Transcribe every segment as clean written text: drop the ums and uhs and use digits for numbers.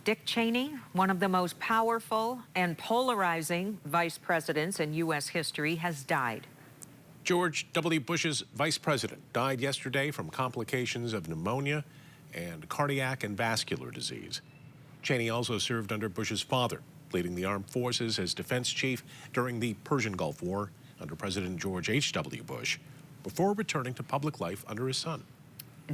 Dick Cheney, one of the most powerful and polarizing vice presidents in U.S. history, has died. George W. Bush's vice president died yesterday from complications of pneumonia and cardiac and vascular disease. Cheney also served under Bush's father, leading the armed forces as defense chief during the Persian Gulf War under President George H.W. Bush, before returning to public life under his son.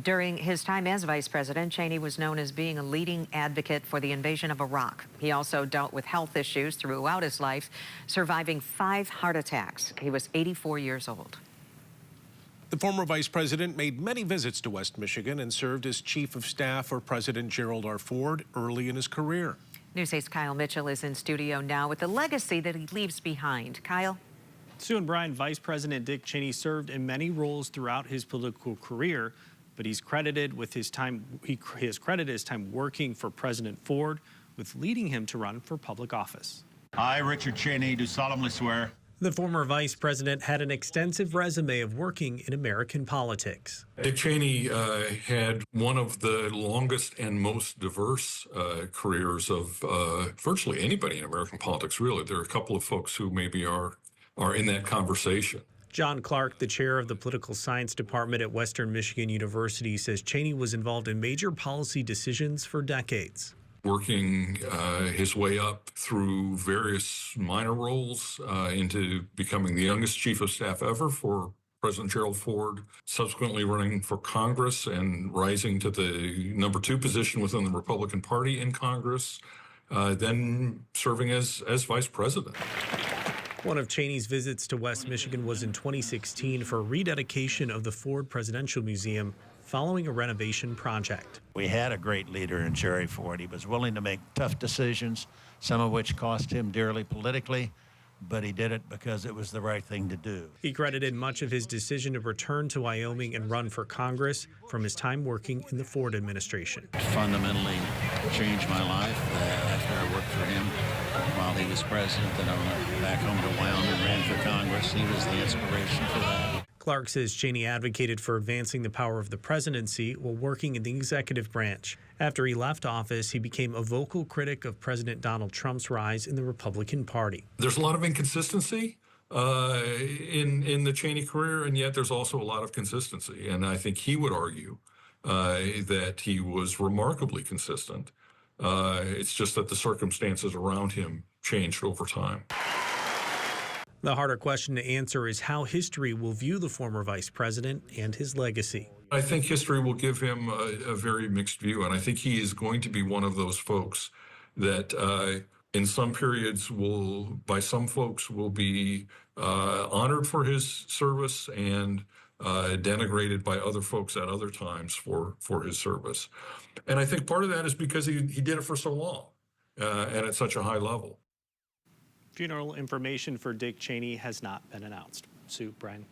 During his time as vice president, Cheney was known as being a leading advocate for the invasion of Iraq. He also dealt with health issues throughout his life, surviving 5 heart attacks. He was 84 years old. The former vice president made many visits to West Michigan and served as chief of staff for President Gerald R. Ford early in his career. News 8's Kyle Mitchell is in studio now with the legacy that he leaves behind. Kyle? Sue and Brian, Vice President Dick Cheney served in many roles throughout his political career, but he's credited with his time. He has credited his time working for President Ford with leading him to run for public office. I, Richard Cheney, do solemnly swear. The former vice president had an extensive resume of working in American politics. Dick Cheney had one of the longest and most diverse careers of virtually anybody in American politics, really. There are a couple of folks who maybe are in that conversation. John Clark, the chair of the political science department at Western Michigan University, says Cheney was involved in major policy decisions for decades. Working his way up through various minor roles into becoming the youngest chief of staff ever for President Gerald Ford, subsequently running for Congress and rising to the #2 position within the Republican Party in Congress, then serving as vice president. One of Cheney's visits to West Michigan was in 2016 for rededication of the Ford Presidential Museum following a renovation project. We had a great leader in Jerry Ford. He was willing to make tough decisions, some of which cost him dearly politically, but he did it because it was the right thing to do. He credited much of his decision to return to Wyoming and run for Congress from his time working in the Ford administration. Fundamentally changed my life after I worked for him while he was president. Then I went back home to Wyoming and ran for Congress. He was the inspiration for that. Clark says Cheney advocated for advancing the power of the presidency while working in the executive branch. After he left office, he became a vocal critic of President Donald Trump's rise in the Republican Party. There's a lot of inconsistency in the Cheney career, and yet there's also a lot of consistency. And I think he would argue that he was remarkably consistent. It's just that the circumstances around him changed over time. The harder question to answer is how history will view the former vice president and his legacy. I think history will give him a very mixed view, and I think he is going to be one of those folks that in some periods by some folks will be honored for his service and denigrated by other folks at other times for his service. And I think part of that is because he did it for so long and at such a high level. Funeral information for Dick Cheney has not been announced. Sue, Brian.